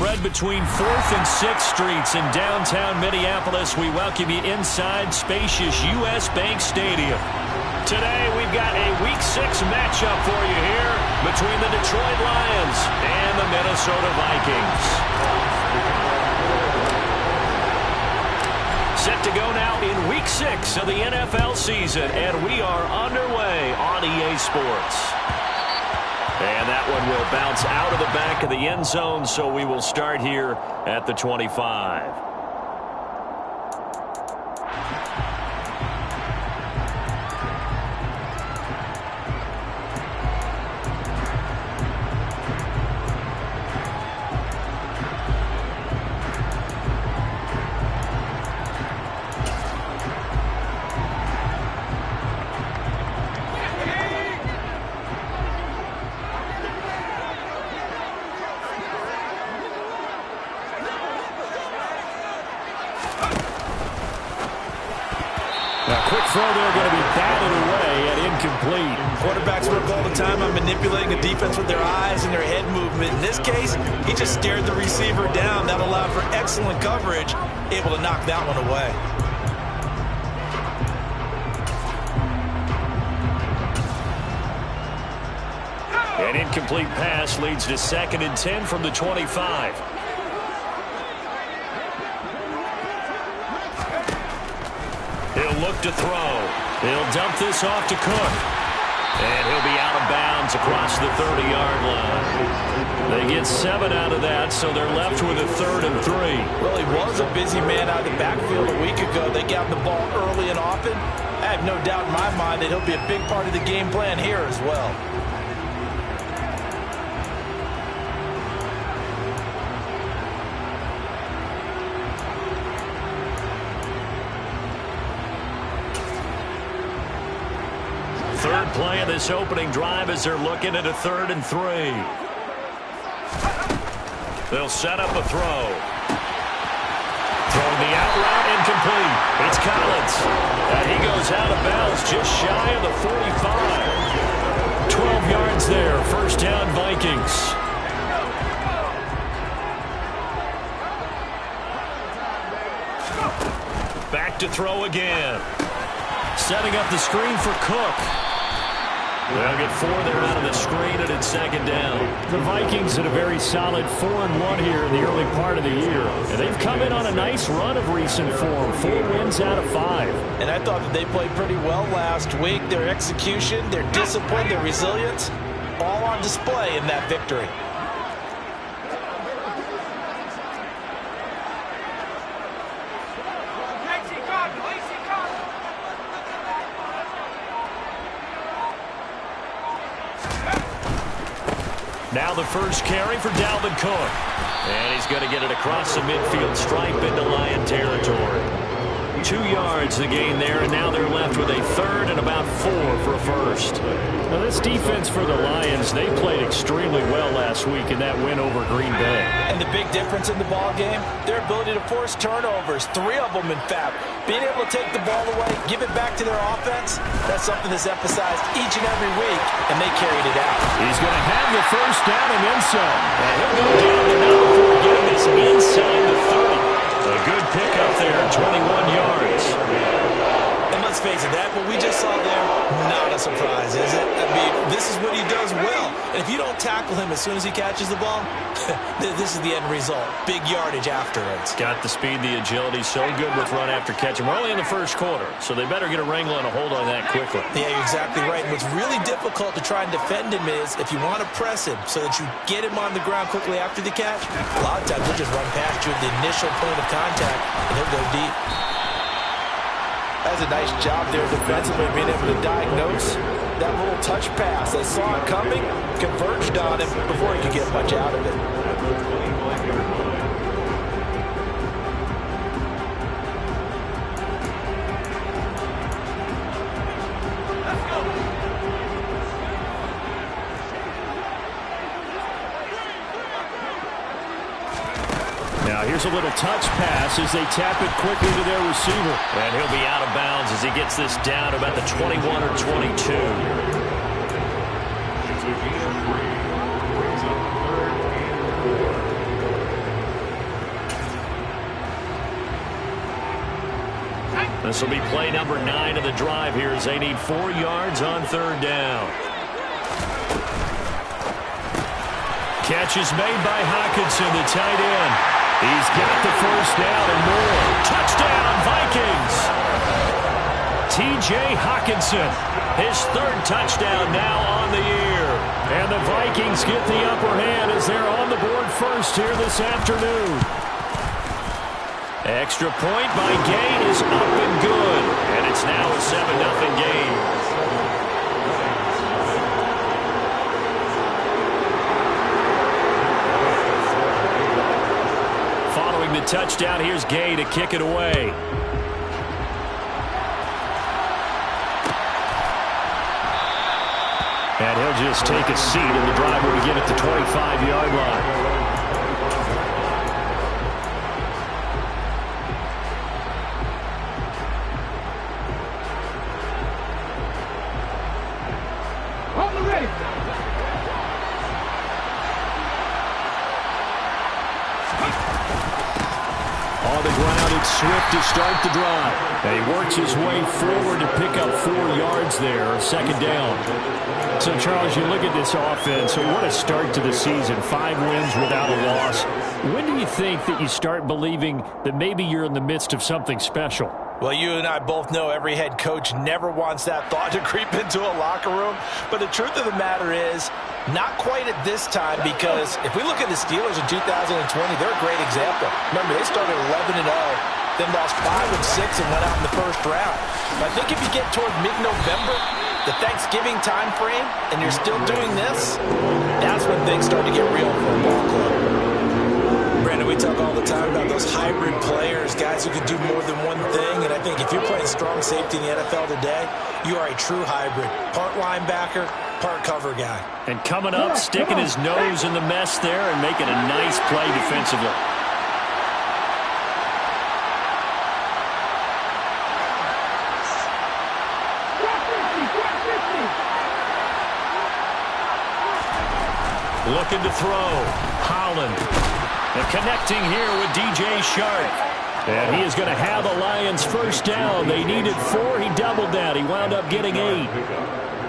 Spread between 4th and 6th Streets in downtown Minneapolis. We welcome you inside spacious U.S. Bank Stadium. Today we've got a Week 6 matchup for you here between the Detroit Lions and the Minnesota Vikings. Set to go now in Week 6 of the NFL season, and we are underway on EA Sports. And that one will bounce out of the back of the end zone, so we will start here at the 25. Throw there going to be batted away and incomplete. Quarterbacks work all the time on manipulating the defense with their eyes and their head movement. In this case, he just stared the receiver down. That allowed for excellent coverage, able to knock that one away. An incomplete pass leads to 2nd and 10 from the 25. He'll look to throw. He'll dump this off to Cook. And he'll be out of bounds across the 30-yard line. They get 7 out of that, so they're left with a 3rd and 3. Well, he was a busy man out of the backfield a week ago. They got the ball early and often. I have no doubt in my mind that he'll be a big part of the game plan here as well. Third play of this opening drive as they're looking at a 3rd and 3. They'll set up a throw. Throwing the out route, incomplete. It's Collins. And he goes out of bounds just shy of the 45. 12 yards there. First down, Vikings. Back to throw again. Setting up the screen for Cook. They'll get 4 there out of the screen, and it's 2nd down. The Vikings had a very solid 4-1 here in the early part of the year. And they've come in on a nice run of recent form. 4 wins out of 5. And I thought that they played pretty well last week. Their execution, their discipline, their resilience, all on display in that victory. Now the first carry for Dalvin Cook. And he's going to get it across the midfield stripe into Lion territory. 2 yards the gain there, and now they're left with a 3rd and about 4 for a first. Now this defense for the Lions, they played extremely well last week in that win over Green Bay. And the big difference in the ball game, their ability to force turnovers, 3 of them in fact. Being able to take the ball away, give it back to their offense, that's something that's emphasized each and every week, and they carried it out. He's going to have the first down and then some. And he'll go down the now before getting this inside the 30. A good pickup there, 21 yards. And let's face it, that what we just saw there, not a surprise, is it? I mean, this is what he does well. And if you don't tackle him as soon as he catches the ball, this is the end result. Big yardage afterwards. Got the speed, the agility, so good with run after catch. And we're only in the first quarter, so they better get a wrangle and a hold on that quickly. Yeah, you're exactly right. And what's really difficult to try and defend him is if you want to press him so that you get him on the ground quickly after the catch, a lot of times he'll just run past you at the initial point of contact, and he'll go deep. That's a nice job there defensively, being able to diagnose that little touch pass. They saw it coming, converged on him before he could get much out of it. Now here's a little touch pass as they tap it quickly to their receiver. And he'll be out of bounds as he gets this down to about the 21 or 22. This will be play number 9 of the drive here as they need 4 yards on 3rd down. Catch is made by Hockenson, the tight end. He's got the first down and more. Touchdown, Vikings! T.J. Hockenson, his 3rd touchdown now on the year. And the Vikings get the upper hand as they're on the board first here this afternoon. Extra point by Gay is up and good. And it's now a 7-0 game. Following the touchdown, here's Gay to kick it away. And he'll just take a seat in the drive when we get at the 25-yard line. On the ground, it's Swift to start the drive. And he works his way forward to pick up 4 yards there, 2nd down. So, Charles, you look at this offense, so what a start to the season. 5 wins without a loss. When do you think that you start believing that maybe you're in the midst of something special? Well, you and I both know every head coach never wants that thought to creep into a locker room. But the truth of the matter is, not quite at this time, because if we look at the Steelers in 2020, they're a great example. Remember, they started 11-0, then lost 5-6 and went out in the 1st round. But I think if you get toward mid-November, the Thanksgiving time frame, and you're still doing this, that's when things start to get real for a ball club. Brandon, we talk all the time about those hybrid players, guys who can do more than one thing, and I think if you're playing strong safety in the NFL today, you are a true hybrid. Part linebacker, part cover guy. And coming up, sticking his nose in the mess there and making a nice play defensively. Looking to throw. Holland. And connecting here with D.J. Shark. And he is going to have the Lions first down. They needed 4. He doubled that. He wound up getting 8.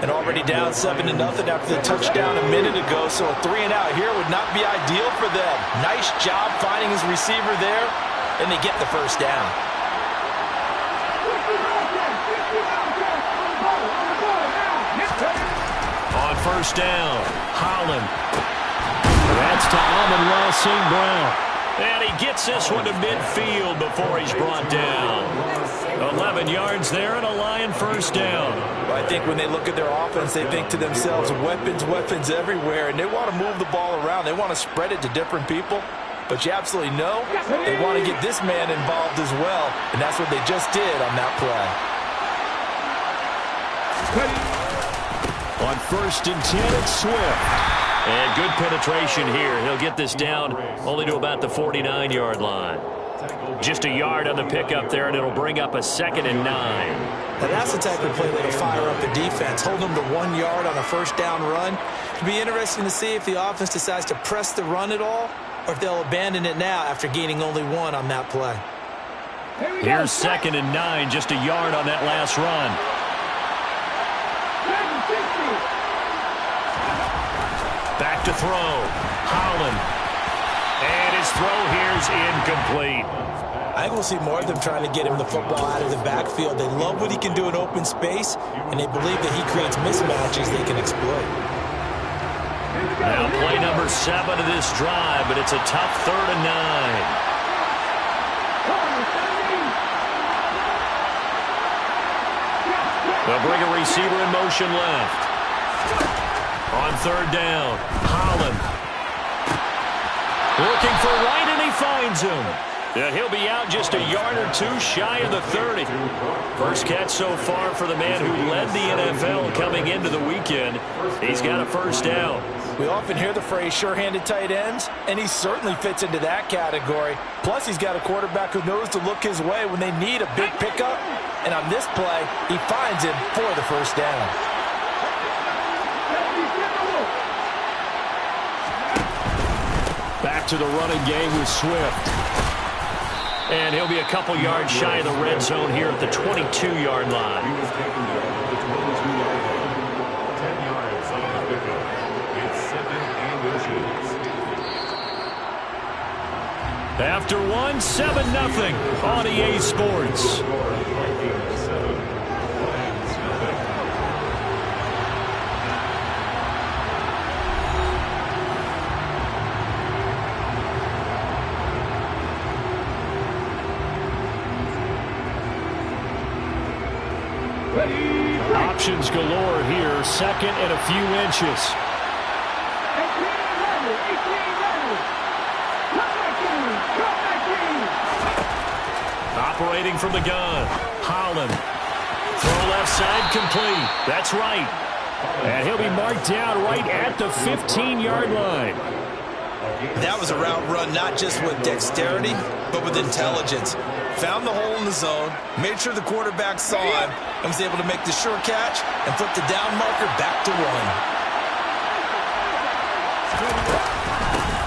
And already down 7-0 after the touchdown a minute ago. So a 3-and-out here would not be ideal for them. Nice job finding his receiver there. And they get the first down. On first down, Holland. That's to Amon-Ra St. Brown. And he gets this one to midfield before he's brought down. 11 yards there and a Lion first down. Well, I think when they look at their offense, they think to themselves, weapons, weapons everywhere. And they want to move the ball around. They want to spread it to different people. But you absolutely know they want to get this man involved as well. And that's what they just did on that play. On 1st and 10, it's Swift. And good penetration here. He'll get this down only to about the 49-yard line. Just a yard on the pickup there, and it'll bring up a 2nd and 9. Now that's the type of play that'll fire up the defense. Hold them to 1 yard on a first down run. It'll be interesting to see if the offense decides to press the run at all, or if they'll abandon it now after gaining only 1 on that play. Here's 2nd and 9, just a yard on that last run. Back to throw. Holland. And his throw here is incomplete. I think we'll see more of them trying to get him the football out of the backfield. They love what he can do in open space, and they believe that he creates mismatches they can exploit. Now play number 7 of this drive, but it's a tough 3rd and 9. They'll bring a receiver in motion left. On 3rd down, Holland. Looking for Wright, and he finds him. And he'll be out just a yard or 2 shy of the 30. First catch so far for the man who led the NFL coming into the weekend. He's got a first down. We often hear the phrase sure-handed tight ends, and he certainly fits into that category. Plus, he's got a quarterback who knows to look his way when they need a big pickup. And on this play, he finds him for the first down. Back to the running game with Swift. And he'll be a couple yards shy of the red zone here at the 22-yard line. He was taken at the 22-yard line. 10 yards on the pickup. It's 2nd and inches. After 7-0 on EA Sports. Options galore here. 2nd and a few inches. Operating from the gun. Holland. Throw left side complete. That's right. And he'll be marked down right at the 15-yard line. That was a route run not just with dexterity, but with intelligence. Found the hole in the zone, made sure the quarterback saw him, and was able to make the sure catch and flip the down marker back to run.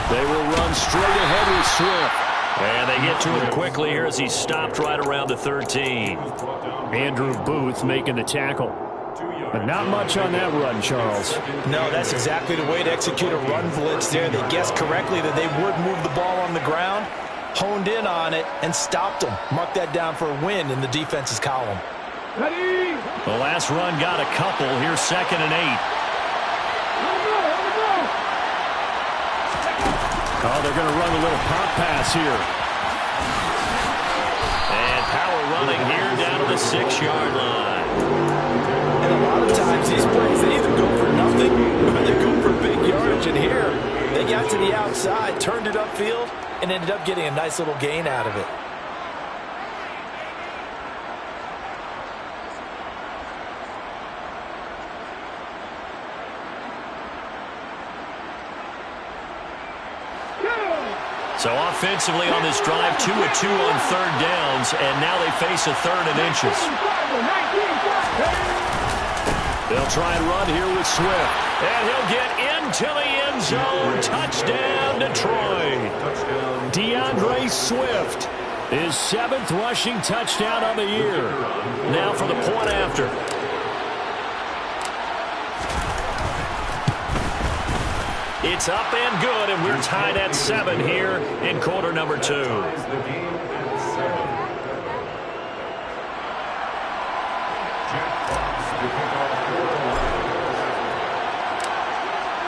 They will run straight ahead with Swift. And they get to him quickly here as he stopped right around the 13. Andrew Booth making the tackle. But not much on that run, Charles. No, that's exactly the way to execute a run blitz there. They guessed correctly that they would move the ball on the ground, honed in on it, and stopped them. Mark that down for a win in the defense's column. Ready? The last run got a couple. Here's 2nd and 8. Oh, they're going to run a little pop pass here. And power running here down to the 6-yard line. And a lot of times these plays, they either go for nothing or they go for big yardage. And here, they got to the outside, turned it upfield, and ended up getting a nice little gain out of it. So offensively on this drive, 2 of 2 on 3rd downs, and now they face a 3rd and inches. They'll try and run here with Swift. And he'll get into the end zone. Touchdown, Detroit. DeAndre Swift, his 7th rushing touchdown on the year. Now for the point after. It's up and good, and we're tied at 7 here in quarter number 2.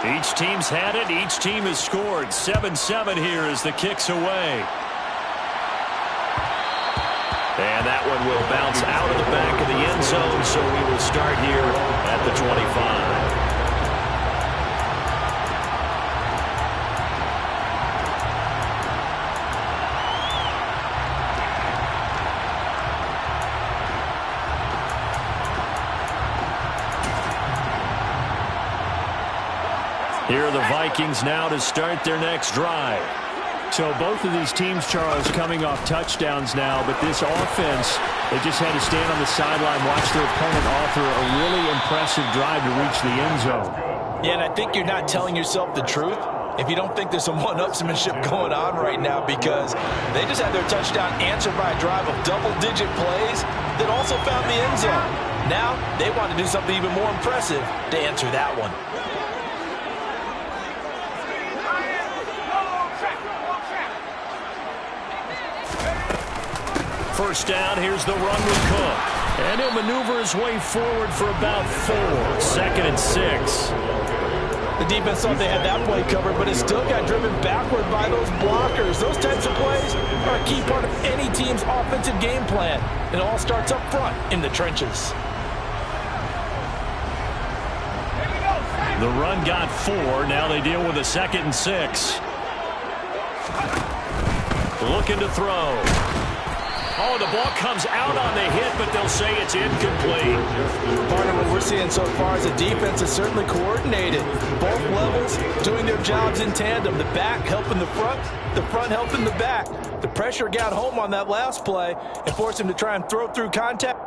Each team's had it. Each team has scored. 7-7 here as the kick's away. And that one will bounce out of the back of the end zone, so we will start here at the 25. Here are the Vikings now to start their next drive. So both of these teams, Charles, coming off touchdowns now, but this offense, they just had to stand on the sideline, watch their opponent author a really impressive drive to reach the end zone. Yeah, and I think you're not telling yourself the truth if you don't think there's some one-upsmanship going on right now, because they just had their touchdown answered by a drive of double-digit plays that also found the end zone. Now they want to do something even more impressive to answer that one. First down, here's the run with Cook. And he'll maneuver his way forward for about 4. 2nd and 6. The defense thought they had that play covered, but it still got driven backward by those blockers. Those types of plays are a key part of any team's offensive game plan. It all starts up front in the trenches. The run got 4. Now they deal with a 2nd and 6. Looking to throw. Oh, the ball comes out on the hit, but they'll say it's incomplete. Part of what we're seeing so far is the defense is certainly coordinated. Both levels doing their jobs in tandem. The back helping the front helping the back. The pressure got home on that last play and forced him to try and throw through contact.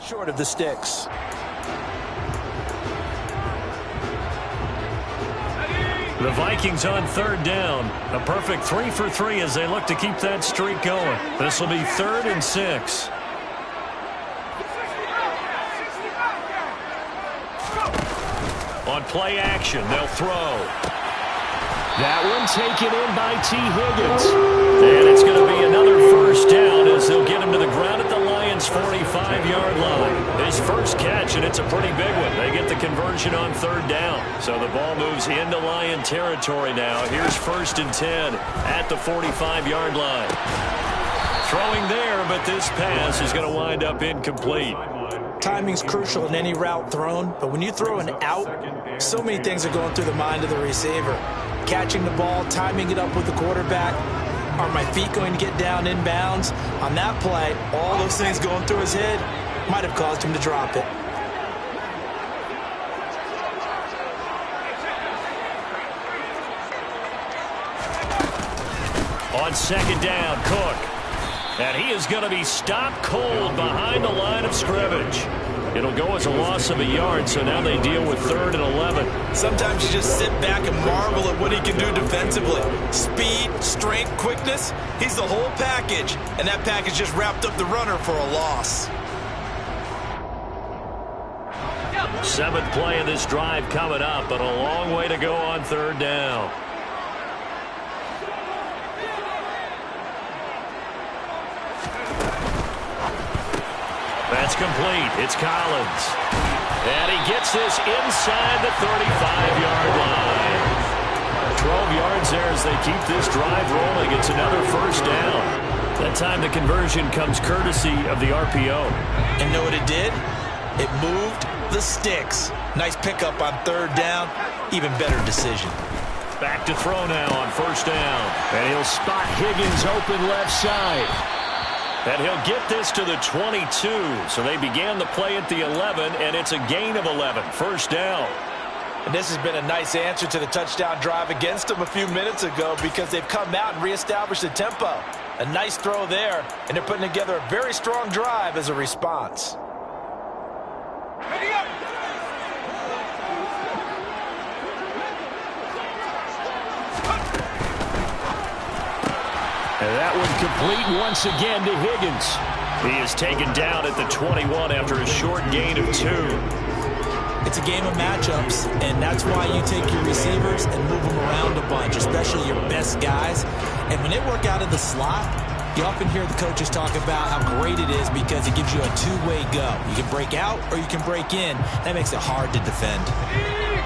Short of the sticks. The Vikings on third down. A perfect 3 for 3 as they look to keep that streak going. This will be 3rd and 6. On play action, they'll throw. That one taken in by T. Higgins. And it's going to be another first down as they'll get him to the ground at the Lions' 45-yard line. His first catch, and it's a pretty big one. They get the conversion on third down. So the ball moves into Lion territory now. Here's 1st and 10 at the 45-yard line. Throwing there, but this pass is going to wind up incomplete. Timing's crucial in any route thrown, but when you throw an out, so many things are going through the mind of the receiver. Catching the ball, timing it up with the quarterback. Are my feet going to get down in bounds? On that play, all those things going through his head might have caused him to drop it. On 2nd down, Cook. And he is going to be stopped cold behind the line of scrimmage. It'll go as a loss of a yard, so now they deal with 3rd and 11. Sometimes you just sit back and marvel at what he can do defensively. Speed, strength, quickness, he's the whole package. And that package just wrapped up the runner for a loss. 7th play of this drive coming up, but a long way to go on 3rd down. That's complete. It's Collins. And he gets this inside the 35-yard line. 12 yards there as they keep this drive rolling. It's another first down. That time the conversion comes courtesy of the RPO. And know what it did? It moved the sticks. Nice pickup on 3rd down. Even better decision. Back to throw now on 1st down. And he'll spot Higgins open left side. And he'll get this to the 22. So they began the play at the 11, and it's a gain of 11. First down. And this has been a nice answer to the touchdown drive against them a few minutes ago because they've come out and reestablished the tempo. A nice throw there, and they're putting together a very strong drive as a response. And that one complete once again to Higgins. He is taken down at the 21 after a short gain of 2. It's a game of matchups, and that's why you take your receivers and move them around a bunch, especially your best guys. And when they work out of the slot, you often hear the coaches talk about how great it is because it gives you a two-way go. You can break out or you can break in. That makes it hard to defend.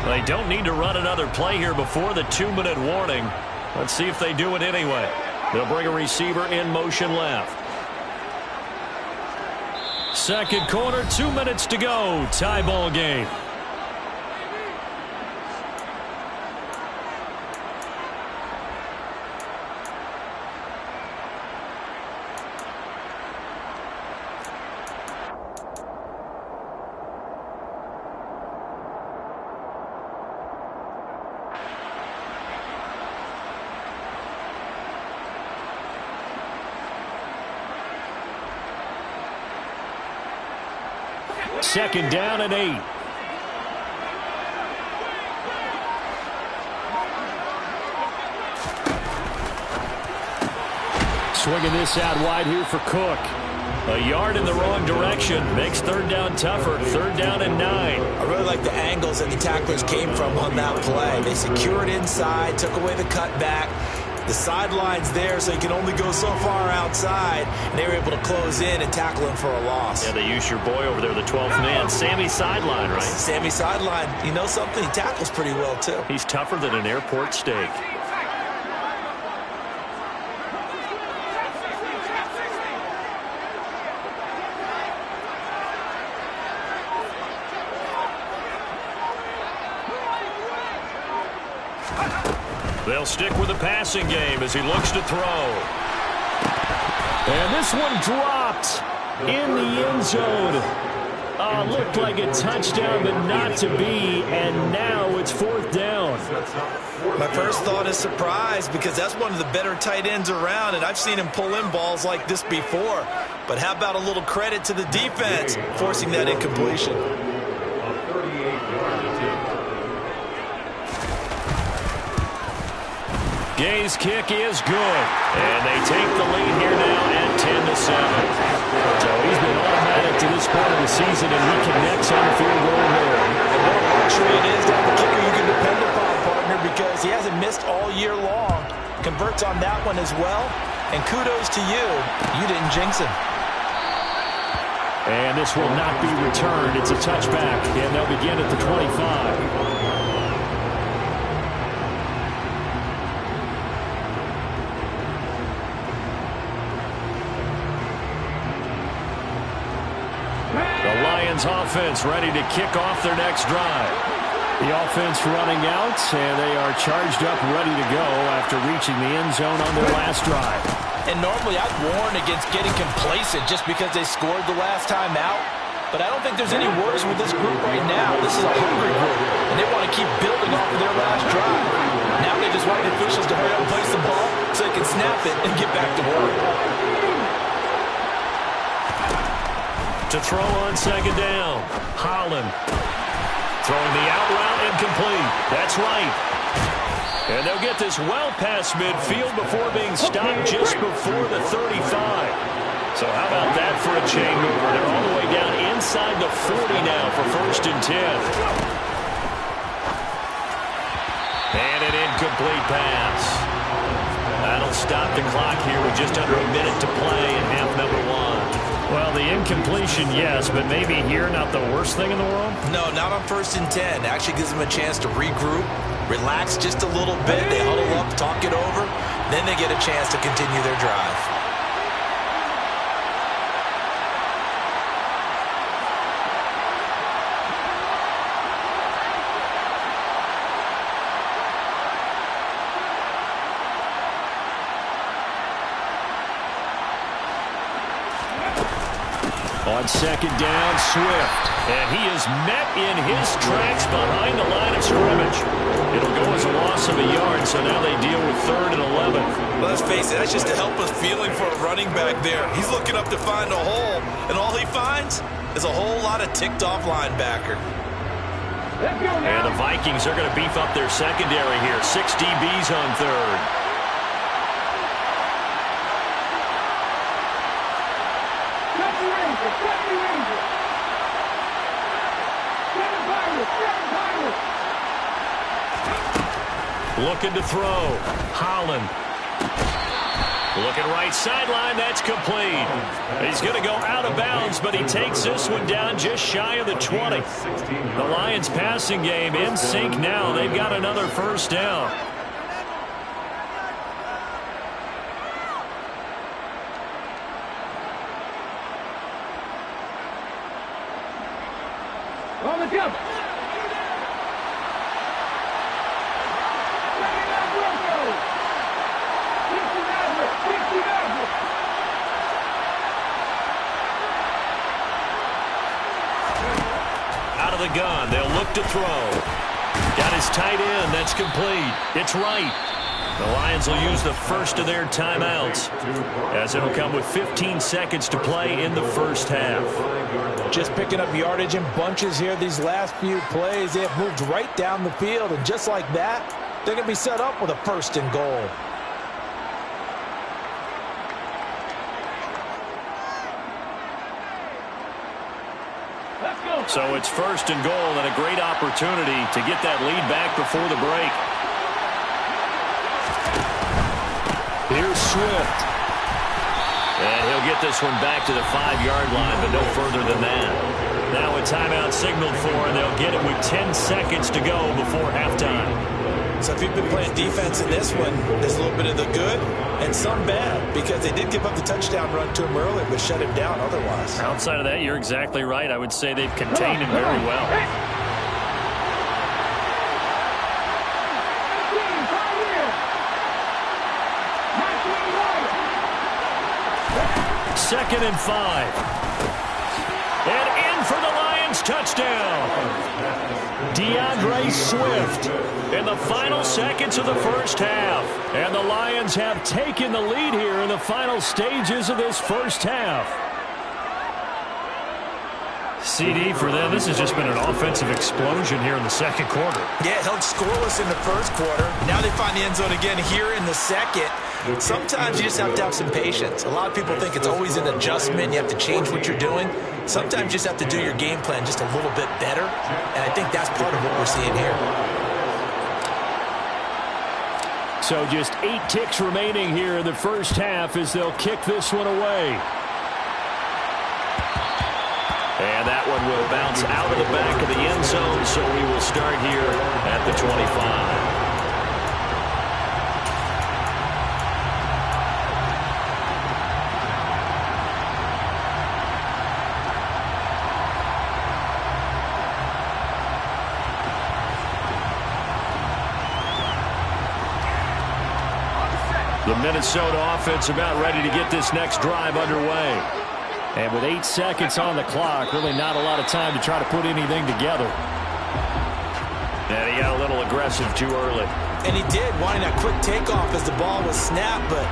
They don't need to run another play here before the 2-minute warning. Let's see if they do it anyway. They'll bring a receiver in motion left. Second quarter, 2 minutes to go. Tie ball game. Second down and 8. Swinging this out wide here for Cook. A yard in the wrong direction makes 3rd down tougher. 3rd down and 9. I really like the angles that the tacklers came from on that play. They secured inside, took away the cutback. The sideline's there, so you can only go so far outside. And they were able to close in and tackle him for a loss. Yeah, they used your boy over there, the 12th man. Sammy Sideline, right? Sammy Sideline. You know something? He tackles pretty well, too. He's tougher than an airport steak. They'll stick with the passing game as he looks to throw. And this one dropped in the end zone. Looked like a touchdown, but not to be. And now it's 4th down. My first thought is surprise because that's one of the better tight ends around, and I've seen him pull in balls like this before. But how about a little credit to the defense forcing that incompletion? A 38-yard attempt. Gay's kick is good. And they take the lead here now at 10-7. So he's been automatic to this point of the season, and he connects on the field goal here. And what a luxury it is to have a kicker you can depend upon, partner, because he hasn't missed all year long. Converts on that one as well. And kudos to you. You didn't jinx him. And this will not be returned. It's a touchback, and they'll begin at the 25. Offense ready to kick off their next drive. The offense running out, and they are charged up, ready to go after reaching the end zone on their last drive. And normally I'd warn against getting complacent just because they scored the last time out. But I don't think there's any worries with this group right now. This is a hungry group, and they want to keep building off of their last drive. Now they just want the officials to hurry up and place the ball so they can snap it and get back to work. To throw on second down, Holland. Throwing the out route incomplete. That's right. And they'll get this well past midfield before being stopped just before the 35. So how about that for a chain mover? They're all the way down inside the 40 now for 1st and 10. And an incomplete pass. That'll stop the clock here with just under a minute to play in half number 1. Well, the incompletion, yes, but maybe here not the worst thing in the world? No, not on 1st and 10. Actually gives them a chance to regroup, relax just a little bit. They huddle up, talk it over. Then they get a chance to continue their drive. On second down, Swift. And he is met in his tracks behind the line of scrimmage. It'll go as a loss of a yard, so now they deal with 3rd and 11. Well, let's face it, that's just a helpless feeling for a running back there. He's looking up to find a hole, and all he finds is a whole lot of ticked-off linebacker. And the Vikings are going to beef up their secondary here. 6 DBs on 3rd. Looking to throw. Holland. Looking right sideline. That's complete. He's going to go out of bounds, but he takes this one down just shy of the 20. The Lions passing game in sync now. They've got another 1st down. On the jump. Out of the gun. They'll look to throw. Got his tight end. That's complete. It's right. The Lions will use the first of their timeouts, as it'll come with 15 seconds to play in the 1st half. Just picking up yardage in bunches here these last few plays. They have moved right down the field, and just like that, they're going to be set up with a 1st and goal. So it's 1st and goal, and a great opportunity to get that lead back before the break. Here's Swift. And he'll get this one back to the 5-yard line, but no further than that. Now a timeout signaled for, and they'll get it with 10 seconds to go before halftime. So if you've been playing defense in this one, there's a little bit of the good and some bad, because they did give up the touchdown run to him earlier, but shut him down otherwise. Outside of that, you're exactly right. I would say they've contained him very well. Second and 5. And in for the Lions touchdown. DeAndre Swift in the final seconds of the 1st half. And the Lions have taken the lead here in the final stages of this 1st half. CD for them. This has just been an offensive explosion here in the second quarter. Yeah, held scoreless in the first quarter. Now they find the end zone again here in the second. Sometimes you just have to have some patience. A lot of people think it's always an adjustment. You have to change what you're doing. Sometimes you just have to do your game plan just a little bit better. And I think that's part of what we're seeing here. So just 8 ticks remaining here in the first half as they'll kick this one away. And that one will bounce out of the back of the end zone, so we will start here at the 25. The Minnesota offense about ready to get this next drive underway. And with 8 seconds on the clock, really not a lot of time to try to put anything together. And he got a little aggressive too early. And he did, wanting that quick takeoff as the ball was snapped. But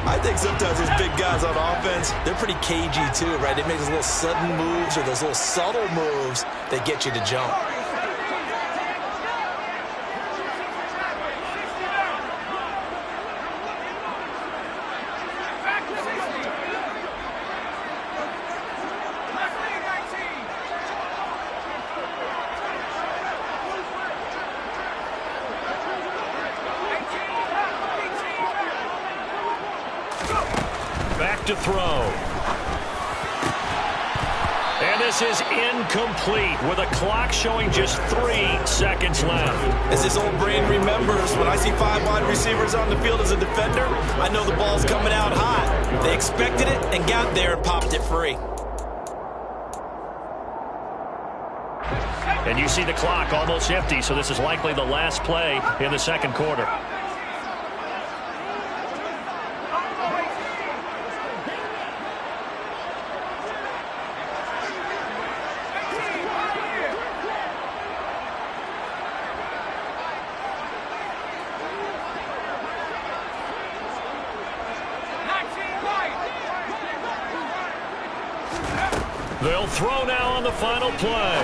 I think sometimes these big guys on offense, they're pretty cagey too, right? They make those little sudden moves or those little subtle moves that get you to jump. To throw. And this is incomplete with a clock showing just 3 seconds left. As this old brain remembers, when I see 5 wide receivers on the field as a defender, I know the ball's coming out hot. They expected it and got there and popped it free. And you see the clock almost empty, so this is likely the last play in the second quarter. They'll throw now on the final play.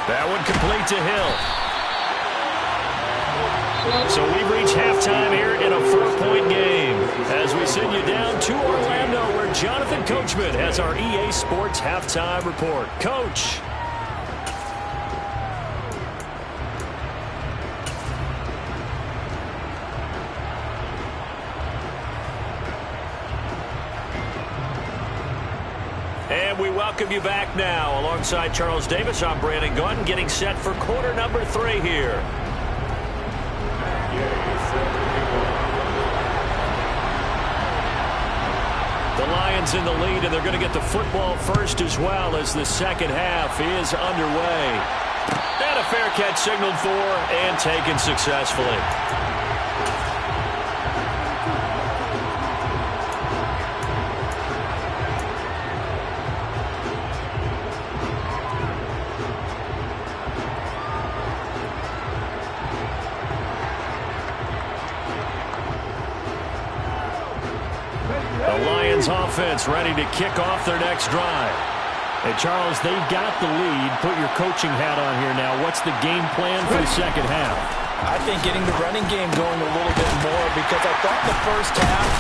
That one complete to Hill. So we've reached halftime here in a 4-point game as we send you down to Orlando where Jonathan Coachman has our EA Sports halftime report. Coach. And we welcome you back now. Alongside Charles Davis, I'm Brandon Gunn, getting set for quarter number 3 here. The Lions in the lead, and they're going to get the football first as well as the second half is underway. And a fair catch signaled for and taken successfully. Offense ready to kick off their next drive. And Charles, they've got the lead. Put your coaching hat on here now. What's the game plan for the second half? I think getting the running game going a little bit more because I thought the first half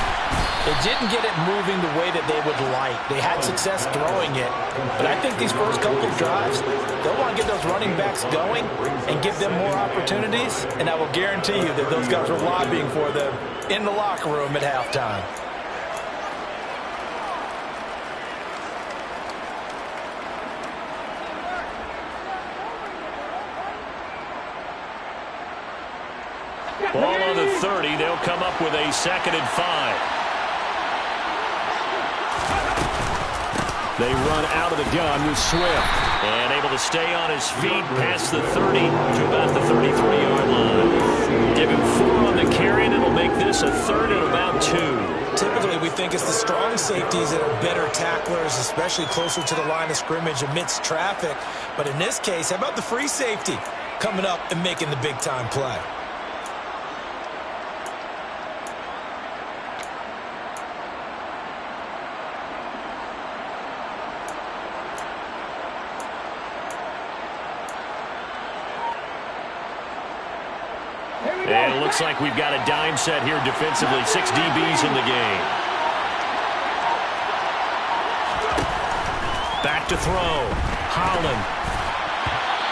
they didn't get it moving the way that they would like. They had success throwing it, but I think these first couple of drives, they'll want to get those running backs going and give them more opportunities, and I will guarantee you that those guys were lobbying for them in the locker room at halftime. Ball on the 30. They'll come up with a 2nd and 5. They run out of the gun with Swift. And able to stay on his feet past the 30 to about the 33-yard line. Give him 4 on the carry, and it'll make this a 3rd and about 2. Typically, we think it's the strong safeties that are better tacklers, especially closer to the line of scrimmage amidst traffic. But in this case, how about the free safety coming up and making the big-time play? And it looks like we've got a dime set here defensively. 6 DBs in the game. Back to throw. Holland.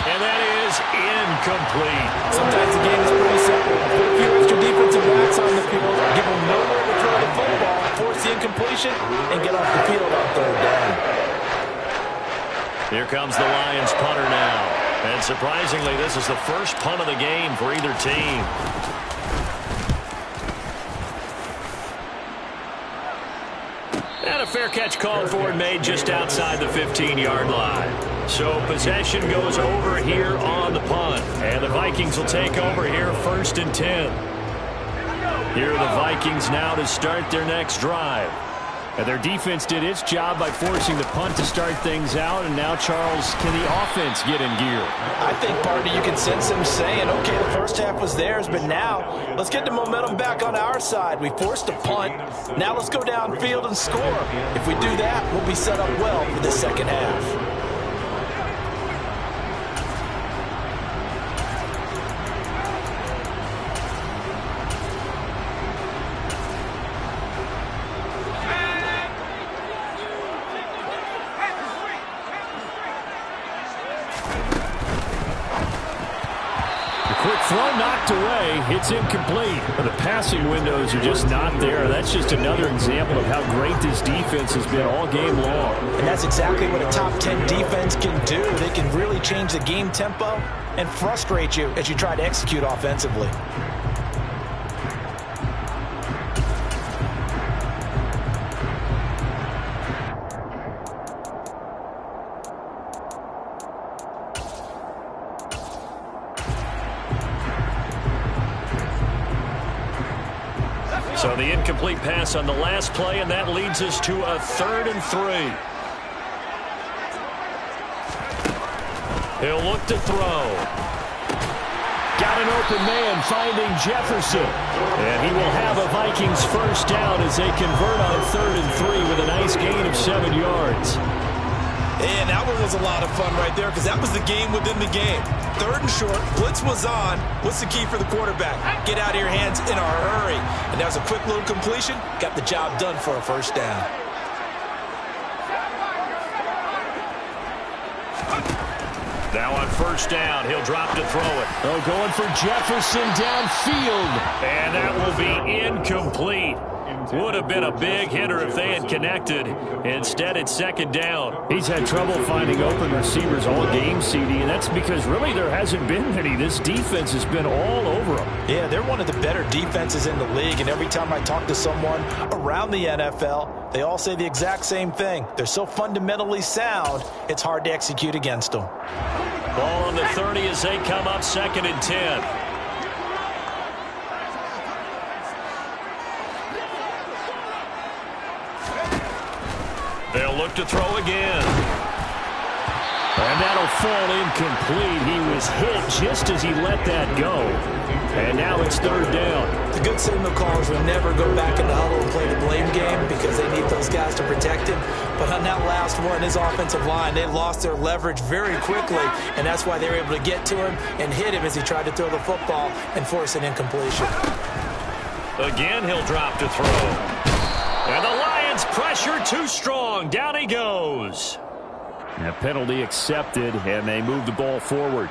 And that is incomplete. Sometimes the game is pretty simple. Put a few extra defensive backs on the field, give them nowhere to throw the football, force the incompletion, and get off the field on 3rd down. Here comes the Lions punter now. And surprisingly, this is the first punt of the game for either team. And a fair catch called for and made just outside the 15-yard line. So possession goes over here on the punt. And the Vikings will take over here 1st and 10. Here are the Vikings now to start their next drive. And their defense did its job by forcing the punt to start things out. And now, Charles, can the offense get in gear? I think, partner, you can sense them saying, okay, the first half was theirs, but now let's get the momentum back on our side. We forced a punt. Now let's go downfield and score. If we do that, we'll be set up well for the second half. Throw knocked away. It's incomplete. The passing windows are just not there. That's just another example of how great this defense has been all game long. And that's exactly what a top 10 defense can do. They can really change the game tempo and frustrate you as you try to execute offensively. So the incomplete pass on the last play, and that leads us to a 3rd and 3. He'll look to throw. Got an open man finding Jefferson. And he will have a Vikings first down as they convert on 3rd and 3 with a nice gain of 7 yards. And that one was a lot of fun right there because that was the game within the game. 3rd and short, blitz was on. What's the key for the quarterback? Get out of your hands in a hurry. And that was a quick little completion. Got the job done for a first down. Now on first down, he'll drop to throw it. Oh, going for Jefferson downfield. And that will be incomplete. Would have been a big hitter if they had connected. Instead, it's 2nd down. He's had trouble finding open receivers all game, CD, and that's because really there hasn't been any. This defense has been all over them. Yeah, they're one of the better defenses in the league, and every time I talk to someone around the NFL, they all say the exact same thing. They're so fundamentally sound, it's hard to execute against them. Ball on the 30 as they come up 2nd and 10. They'll look to throw again. And that'll fall incomplete. He was hit just as he let that go. And now it's 3rd down. The good signal callers will never go back in the huddle and play the blame game because they need those guys to protect him. But on that last one, his offensive line, they lost their leverage very quickly, and that's why they were able to get to him and hit him as he tried to throw the football and force an incompletion. Again, he'll drop to throw. And the Lions pressure too strong. Down he goes. And a penalty accepted, and they move the ball forward.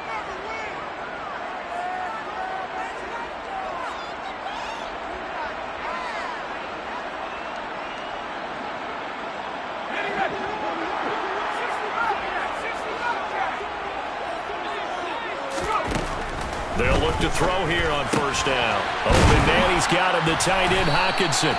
They'll look to throw here on first down. Open man, he's got him, the tight end, Hockenson.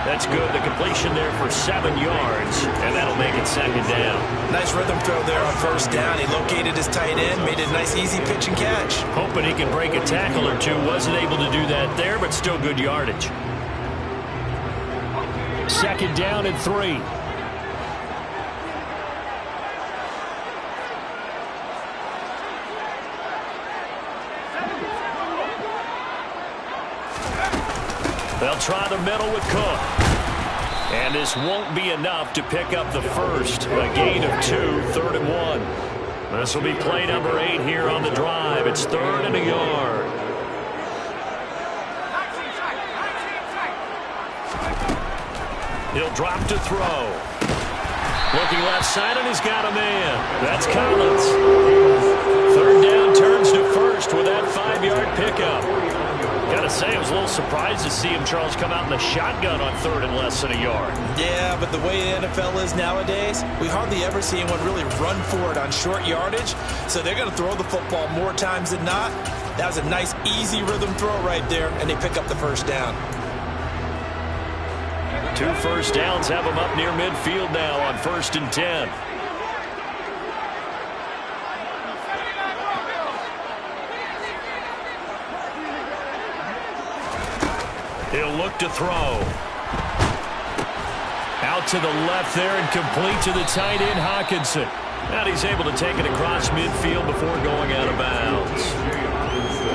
That's good. The completion there for 7 yards, and that'll make it 2nd down. Nice rhythm throw there on first down. He located his tight end, made it a nice, easy pitch and catch. Hoping he can break a tackle or two. Wasn't able to do that there, but still good yardage. 2nd down and 3. They'll try the middle with Cook. And this won't be enough to pick up the first. A gain of 2, 3rd and 1. This will be play number 8 here on the drive. It's 3rd and a yard. He'll drop to throw. Looking left side, and he's got a man. That's Collins. Third down, turns to first with that 5-yard pickup. Got to say, I was a little surprised to see him, Charles, come out in the shotgun on third and less than a yard. Yeah, but the way the NFL is nowadays, we hardly ever see anyone really run for it on short yardage. So they're going to throw the football more times than not. That was a nice, easy rhythm throw right there, and they pick up the first down. 2 first downs have him up near midfield now on 1st and 10. He'll look to throw. Out to the left there and complete to the tight end, Hockenson. And he's able to take it across midfield before going out of bounds.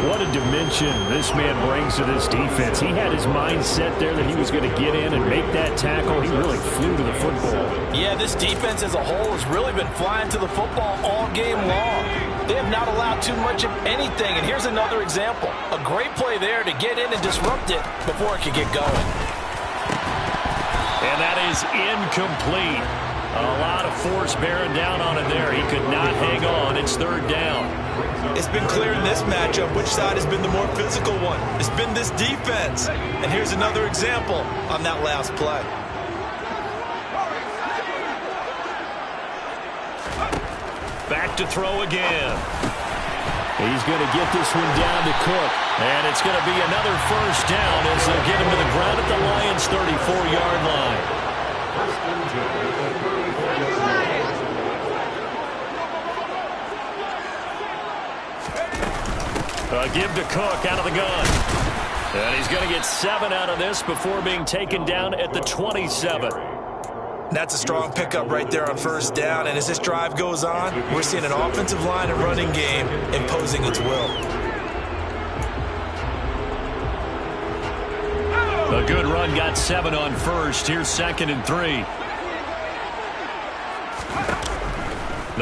What a dimension this man brings to this defense. He had his mind set there that he was going to get in and make that tackle. He really flew to the football. Yeah, this defense as a whole has really been flying to the football all game long. They have not allowed too much of anything. And here's another example. A great play there to get in and disrupt it before it could get going. And that is incomplete. A lot of force bearing down on it there. He could not hang on. It's 3rd down. It's been clear in this matchup which side has been the more physical one. It's been this defense. And here's another example on that last play. Back to throw again. He's going to get this one down to Cook. And it's going to be another first down as they'll get him to the ground at the Lions' 34-yard line. Give to Cook out of the gun. And he's going to get 7 out of this before being taken down at the 27. That's a strong pickup right there on 1st down. And as this drive goes on, we're seeing an offensive line and running game imposing its will. A good run got 7 on 1st. Here's 2nd and 3.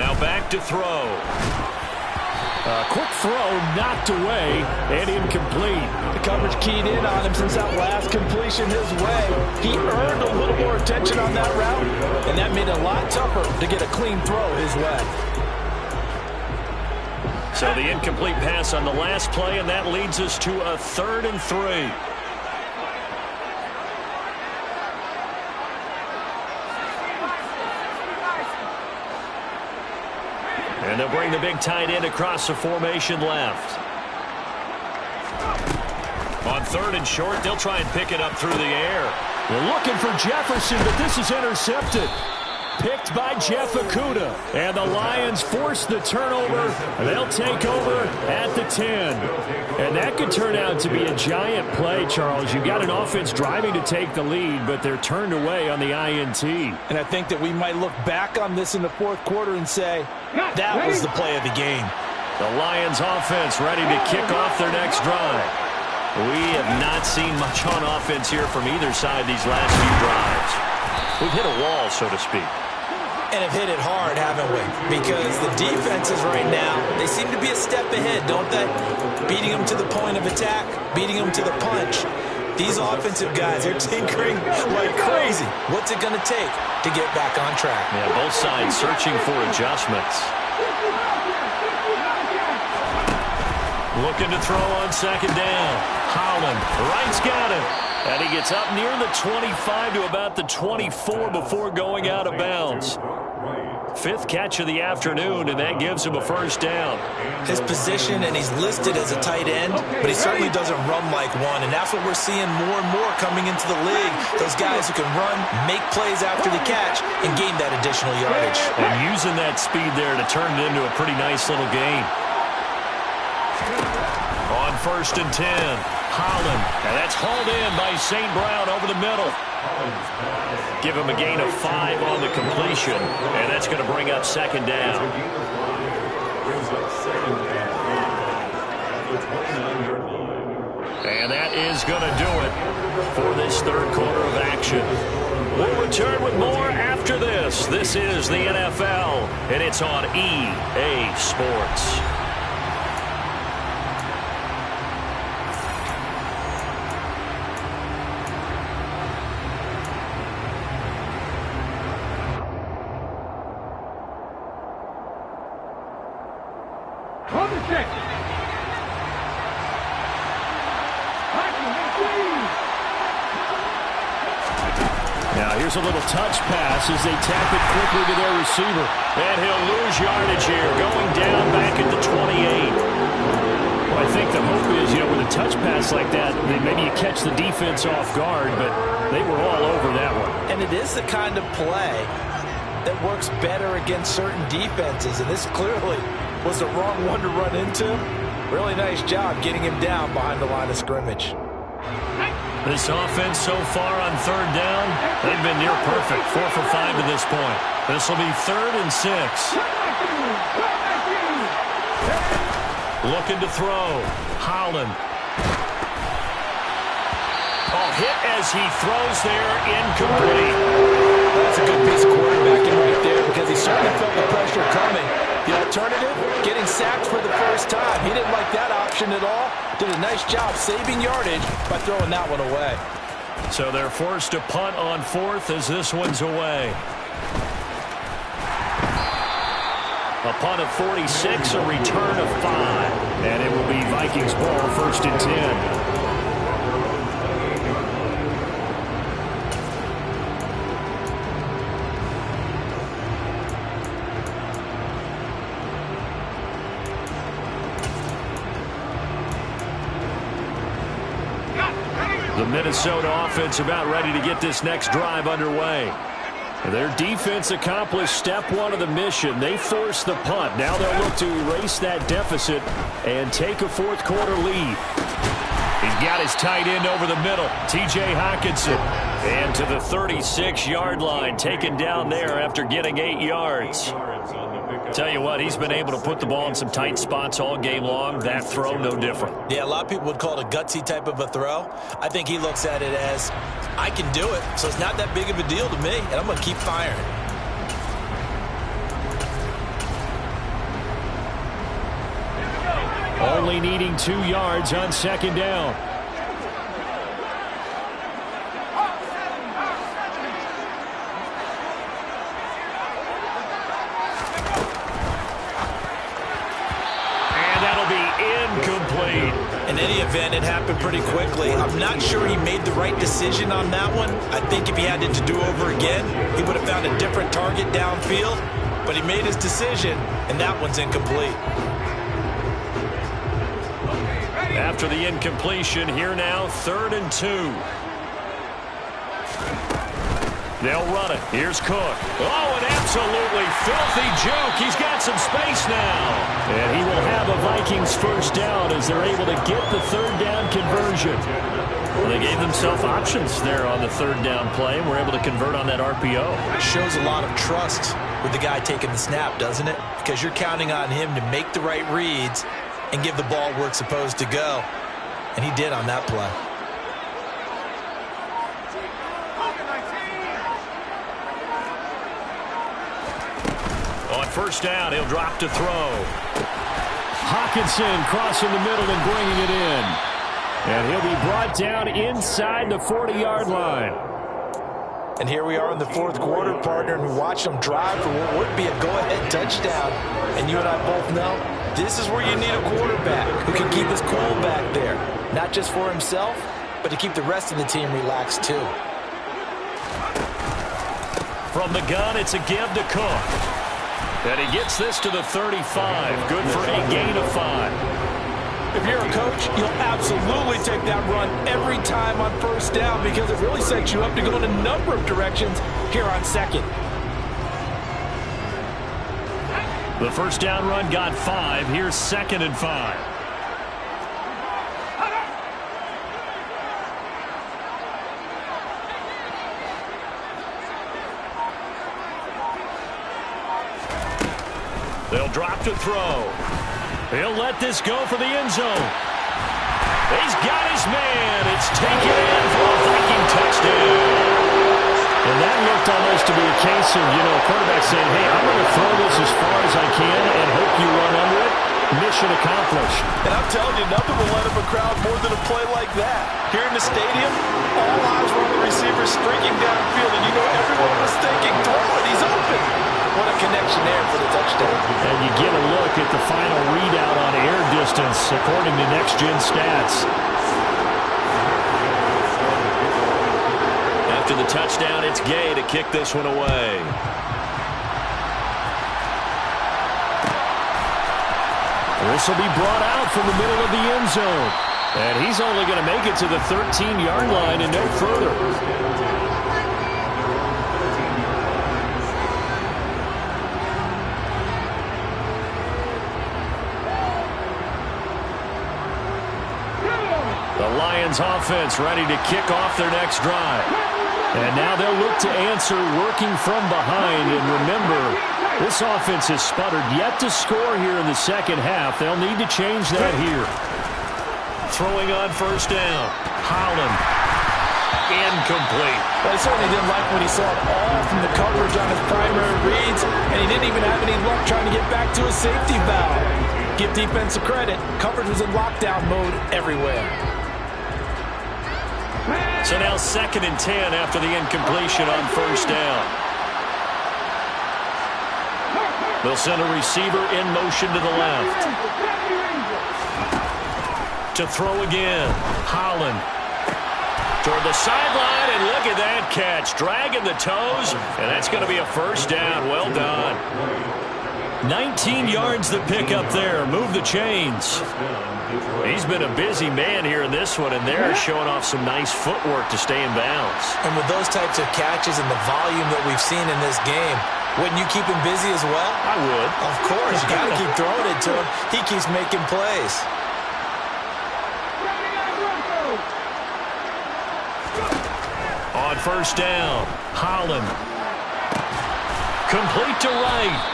Now back to throw. Quick throw knocked away and incomplete. The coverage keyed in on him since that last completion his way. He earned a little more attention on that route, and that made it a lot tougher to get a clean throw his way. So the incomplete pass on the last play, and that leads us to a 3rd and 3. And they'll bring the big tight end across the formation left. On 3rd and short, they'll try and pick it up through the air. They're looking for Jefferson, but this is intercepted. Picked by Jeff Okudah. And the Lions force the turnover. They'll take over at the 10. And that could turn out to be a giant play, Charles. You've got an offense driving to take the lead, but they're turned away on the INT. And I think that we might look back on this in the 4th quarter and say, that was the play of the game. The Lions offense ready to kick off their next drive. We have not seen much on offense here from either side these last few drives. We've hit a wall, so to speak. And have hit it hard, haven't we? Because the defenses right now, they seem to be a step ahead, don't they? Beating them to the point of attack, beating them to the punch. These offensive guys, they're tinkering like crazy. What's it going to take to get back on track? Yeah, both sides searching for adjustments. Looking to throw on 2nd down. Holland, right's got him. And he gets up near the 25 to about the 24 before going out of bounds. 5th catch of the afternoon, and that gives him a first down. His position, and he's listed as a tight end, but he certainly doesn't run like one, and that's what we're seeing more and more coming into the league. Those guys who can run, make plays after the catch, and gain that additional yardage. And using that speed there to turn it into a pretty nice little gain. On 1st and 10, Holland, and that's hauled in by St. Brown over the middle. Give him a gain of 5 on the completion, and that's going to bring up 2nd down. And that is going to do it for this 3rd quarter of action. We'll return with more after this. This is the NFL, and it's on EA Sports. Now here's a little touch pass as they tap it quickly to their receiver. And he'll lose yardage here, going down back at the 28. Well, I think the hope is, with a touch pass like that, maybe you catch the defense off guard, but they were all over that one. And it is the kind of play that works better against certain defenses, and this clearly was the wrong one to run into. Really nice job getting him down behind the line of scrimmage. This offense so far on third down, they've been near perfect, 4 for 5 to this point. This will be 3rd and 6. Looking to throw. Holland. Oh, hit as he throws there, incomplete. That's a good piece of quarterbacking right there because he certainly felt the pressure coming. The alternative, getting sacked for the first time. He didn't like that option at all. Did a nice job saving yardage by throwing that one away. So they're forced to punt on 4th as this one's away. A punt of 46, a return of 5. And it will be Vikings ball, 1st and 10. The Minnesota offense about ready to get this next drive underway. Their defense accomplished step 1 of the mission. They forced the punt. Now they'll look to erase that deficit and take a 4th quarter lead. He's got his tight end over the middle, T.J. Hockenson. And to the 36-yard line, taken down there after getting 8 yards. Tell you what, he's been able to put the ball in some tight spots all game long. That throw, no different. Yeah, a lot of people would call it a gutsy type of a throw. I think he looks at it as, I can do it, so it's not that big of a deal to me, and I'm going to keep firing. Only needing 2 yards on 2nd down. In any event, it happened pretty quickly. I'm not sure he made the right decision on that one. I think if he had it to do over again, he would have found a different target downfield. But he made his decision, and that one's incomplete. After the incompletion, here now, 3rd and 2. They'll run it. Here's Cook. Oh, an absolutely filthy juke. He's got some space now. And he will have a Vikings 1st down as they're able to get the 3rd down conversion. Well, they gave themselves options there on the 3rd down play and were able to convert on that RPO. It shows a lot of trust with the guy taking the snap, doesn't it? Because you're counting on him to make the right reads and give the ball where it's supposed to go. And he did on that play. On 1st down, he'll drop to throw. Hockenson crossing the middle and bringing it in. And he'll be brought down inside the 40-yard line. And here we are in the 4th quarter, partner, and we watch them drive for what would be a go-ahead touchdown. And you and I both know this is where you need a quarterback who can keep his cool back there. Not just for himself, but to keep the rest of the team relaxed too. From the gun, it's a give to Cook. And he gets this to the 35. Good for a gain of 5. If you're a coach, you'll absolutely take that run every time on 1st down because it really sets you up to go in a number of directions here on 2nd. The 1st down run got 5. Here's 2nd and 5. They'll drop to throw. He'll let this go for the end zone. He's got his man. It's taken in for a Viking touchdown. And that looked almost to be a case of, a quarterback saying, hey, I'm going to throw this as far as I can and hope you run under it. Mission accomplished. And I'm telling you, nothing will let up a crowd more than a play like that. Here in the stadium, all eyes were on the receiver streaking downfield, and everyone was thinking, throw it, he's open. What a connection there for the touchdown. And you get a look at the final readout on air distance, according to Next Gen Stats. After the touchdown, it's Gay to kick this one away. This will be brought out from the middle of the end zone. And he's only going to make it to the 13-yard line and no further. The Lions offense ready to kick off their next drive. And now they'll look to answer working from behind. And remember, this offense has sputtered yet to score here in the second half. They'll need to change that here. Throwing on first down. Holland. Incomplete. Well, he certainly didn't like when he saw it all from the coverage on his primary reads, and he didn't even have any luck trying to get back to his safety valve. Give defense credit. Coverage was in lockdown mode everywhere. So now 2nd and 10 after the incompletion on first down. They'll send a receiver in motion to the left. To throw again. Holland. Toward the sideline, and look at that catch. Dragging the toes, and that's going to be a first down. Well done. 19 yards to pick up there. Move the chains. He's been a busy man here in this one, and they're showing off some nice footwork to stay in bounds. And with those types of catches and the volume that we've seen in this game, wouldn't you keep him busy as well? I would. Of course. You got to keep throwing it to him. He keeps making plays. On first down, Holland. Complete to Wright.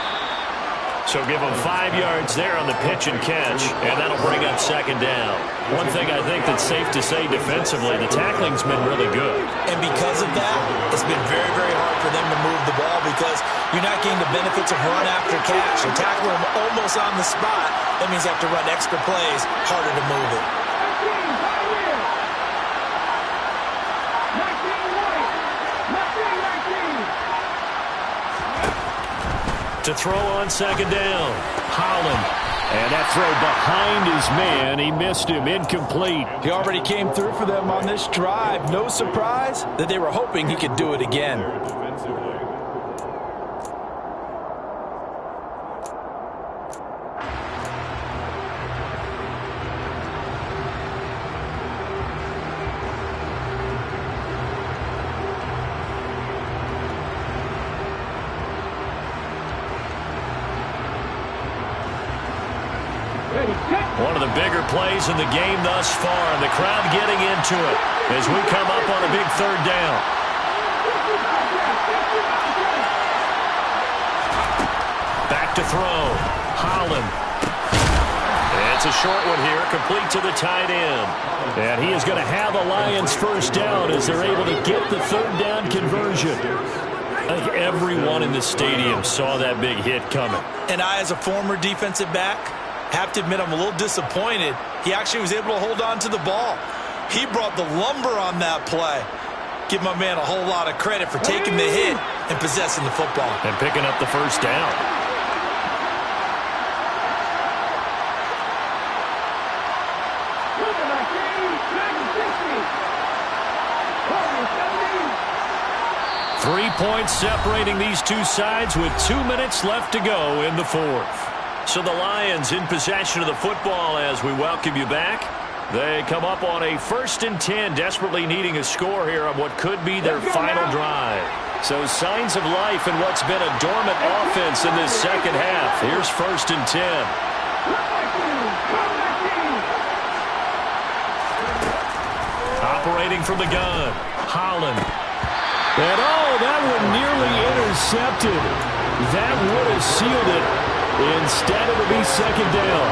So give him 5 yards there on the pitch and catch, and that'll bring up second down. One thing I think that's safe to say defensively, the tackling's been really good. And because of that, it's been very, very hard for them to move the ball because you're not getting the benefits of run after catch. You tackle them almost on the spot. That means you have to run extra plays, harder to move it. To throw on second down, Holland. And that throw behind his man. He missed him. Incomplete. He already came through for them on this drive. No surprise that they were hoping he could do it again. One of the bigger plays in the game thus far, and the crowd getting into it as we come up on a big third down. Back to throw. Holland. It's a short one here, complete to the tight end. And he is going to have a Lions first down as they're able to get the third down conversion. I think everyone in the stadium saw that big hit coming. And I, as a former defensive back, have to admit I'm a little disappointed. He actually was able to hold on to the ball. He brought the lumber on that play. Give my man a whole lot of credit for taking the hit and possessing the football. And picking up the first down. Points separating these two sides with 2 minutes left to go in the fourth. So the Lions in possession of the football as we welcome you back. They come up on a 1st and 10, desperately needing a score here on what could be their final drive. So signs of life in what's been a dormant offense in this second half. Here's 1st and 10. Operating from the gun, Holland. And that one nearly intercepted. That would have sealed it. Instead, it'll be second down.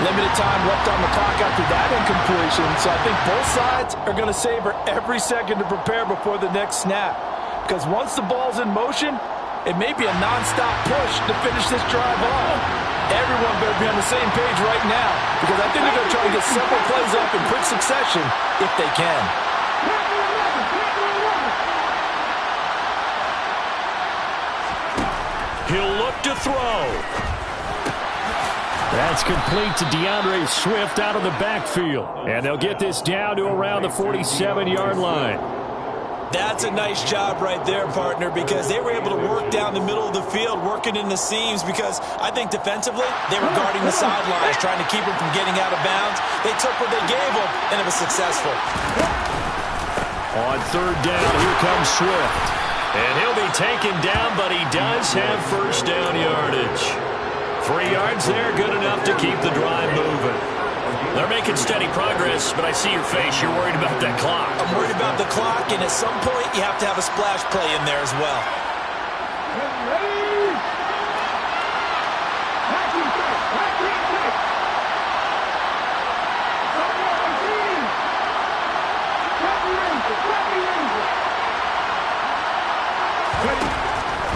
Limited time left on the clock after that incompletion, so I think both sides are going to savor every second to prepare before the next snap. Because once the ball's in motion, it may be a non-stop push to finish this drive off. Everyone better be on the same page right now, because I think they're going to try to get several plays up in quick succession if they can. He'll look to throw. That's complete to DeAndre Swift out of the backfield. And they'll get this down to around the 47-yard line. That's a nice job right there, partner, because they were able to work down the middle of the field, working in the seams, because I think defensively they were guarding the sidelines, trying to keep him from getting out of bounds. They took what they gave him, and it was successful. On third down, here comes Swift. And he'll be taken down, but he does have first down yardage. 3 yards there, good enough to keep the drive moving. They're making steady progress, but I see your face. You're worried about that clock. I'm worried about the clock, and at some point you have to have a splash play in there as well.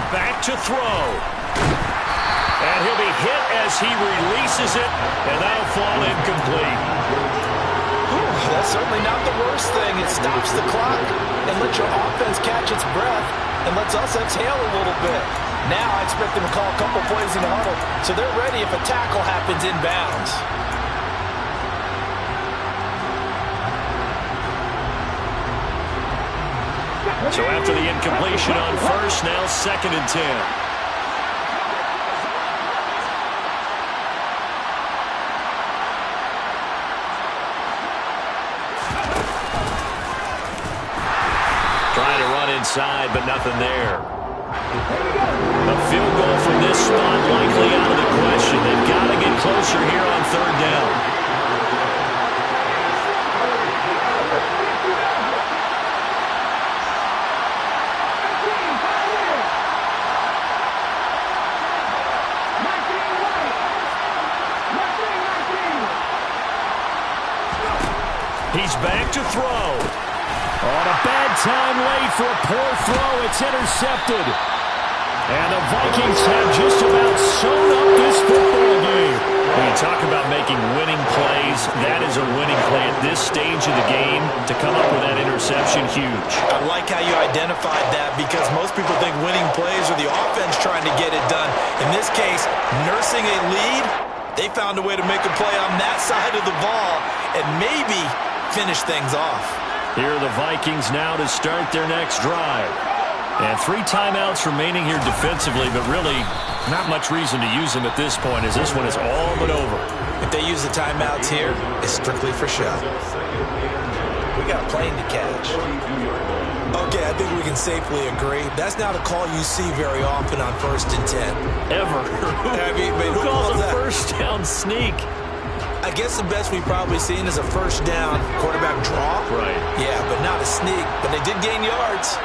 Back to throw. And he'll be hit as he releases it, and that'll fall incomplete. That's certainly not the worst thing. It stops the clock and lets your offense catch its breath and lets us exhale a little bit. Now I expect them to call a couple plays in the huddle, so they're ready if a tackle happens inbounds. So after the incompletion on first, now 2nd and 10. Trying to run inside, but nothing there. A field goal from this spot likely out of the question. They've got to get closer here on third down. He's back to throw. On a bad time late for a poor throw. It's intercepted. And the Vikings have just about sewn up this football game. When you talk about making winning plays, that is a winning play at this stage of the game. To come up with that interception, huge. I like how you identified that, because most people think winning plays are the offense trying to get it done. In this case, nursing a lead, they found a way to make a play on that side of the ball and maybe finish things off. Here are the Vikings now to start their next drive. And 3 timeouts remaining here defensively, but really not much reason to use them at this point, as this one is all but over. If they use the timeouts here, it's strictly for show. We got a plane to catch. Okay, I think we can safely agree. That's not a call you see very often on 1st and 10. Ever. Who calls a first down sneak? I guess the best we've probably seen is a first down quarterback draw. Right. Yeah, but not a sneak. But they did gain yards.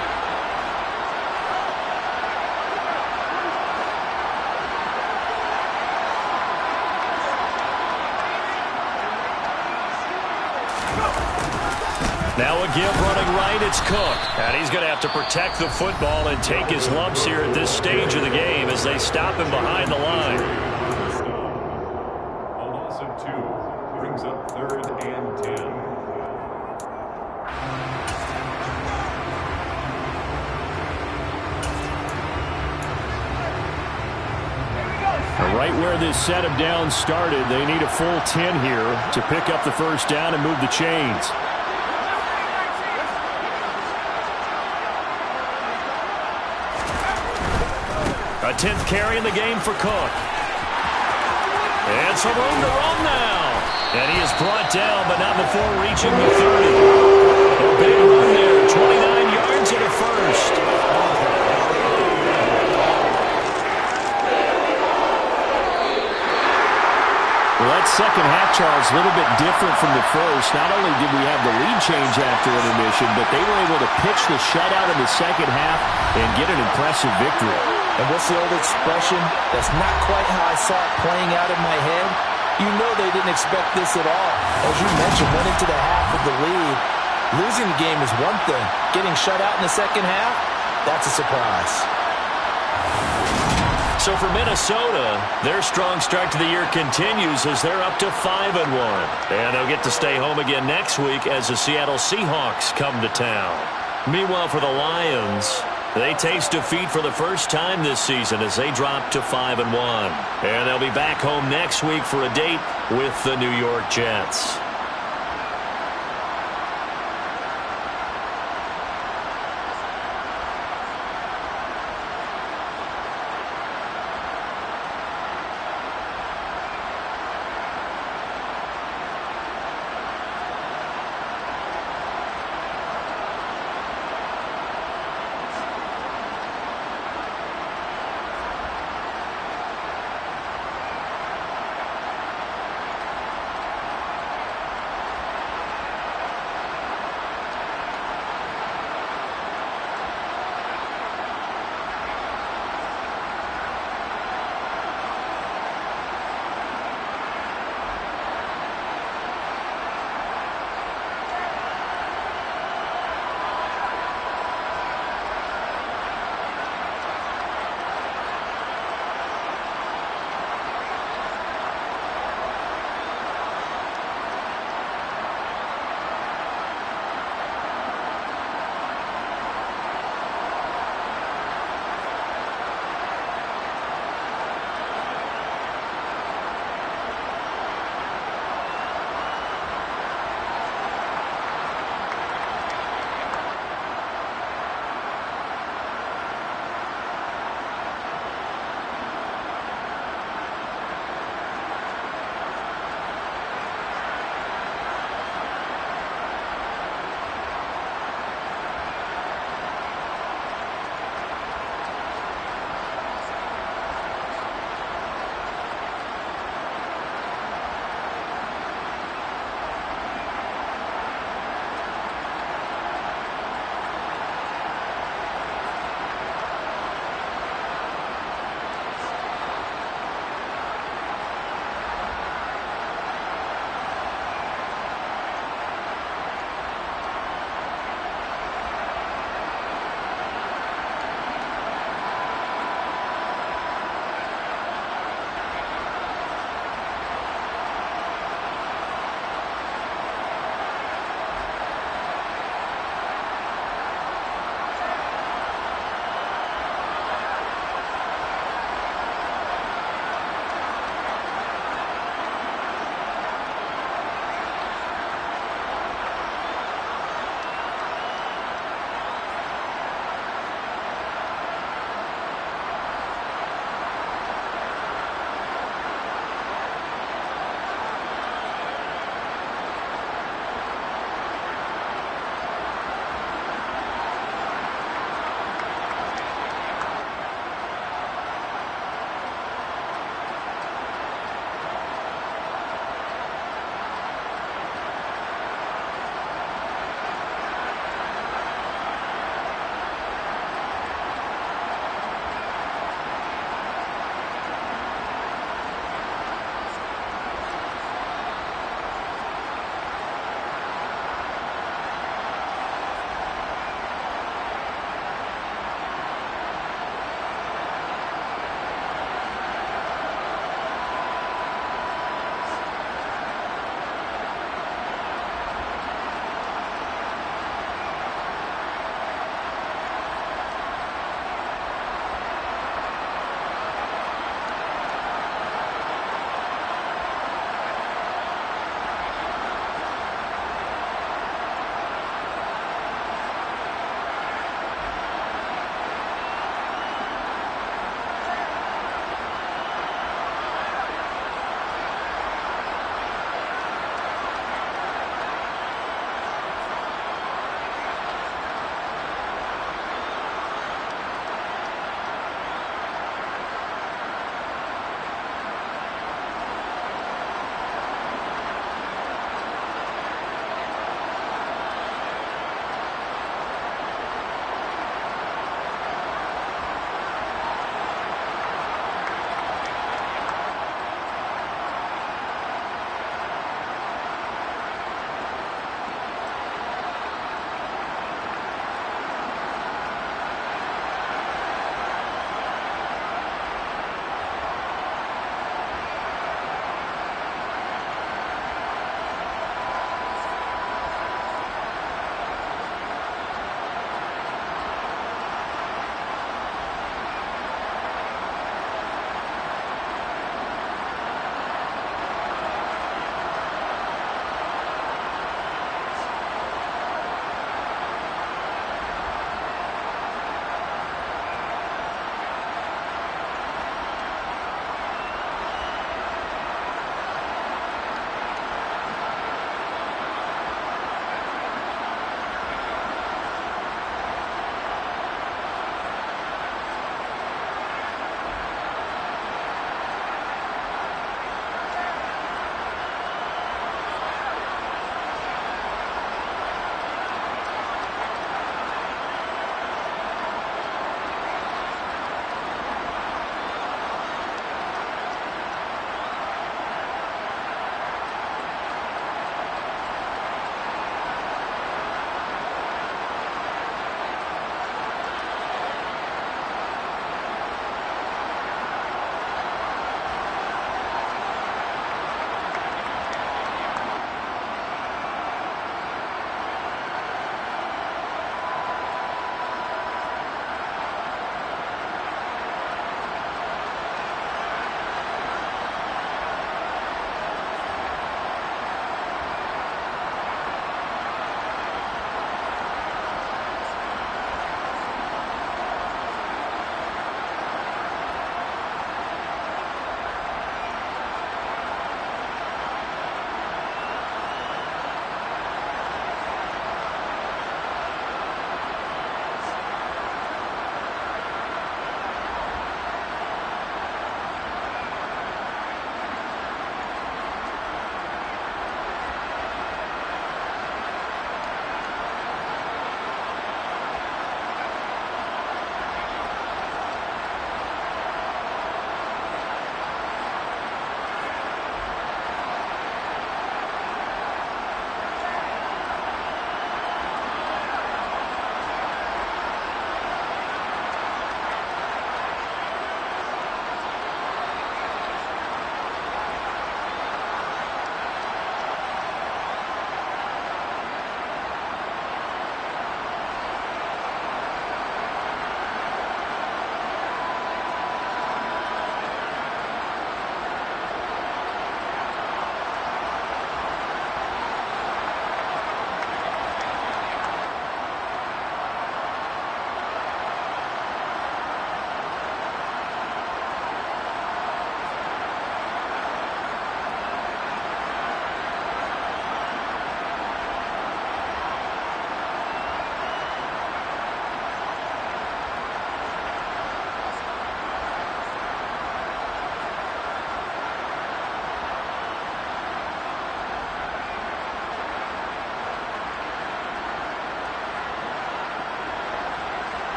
Now a give running right, it's Cook. And he's going to have to protect the football and take his lumps here at this stage of the game as they stop him behind the line. A loss of 2 brings up 3rd and 10. Right where this set of downs started, they need a full 10 here to pick up the first down and move the chains. A 10th carry in the game for Cook. And some room to run now. And he is brought down, but not before reaching the 30. A big run there, 29 yards and a first. Well, that second half, Charles, a little bit different from the first. Not only did we have the lead change after intermission, but they were able to pitch the shutout in the second half and get an impressive victory. And what's the old expression? That's not quite how I saw it playing out in my head. You know they didn't expect this at all. As you mentioned, went into the half with the lead. Losing the game is one thing. Getting shut out in the second half, that's a surprise. So for Minnesota, their strong start to the year continues as they're up to 5-1. And they'll get to stay home again next week as the Seattle Seahawks come to town. Meanwhile, for the Lions, They taste defeat for the first time this season as they drop to 5-1. And they'll be back home next week for a date with the New York Jets.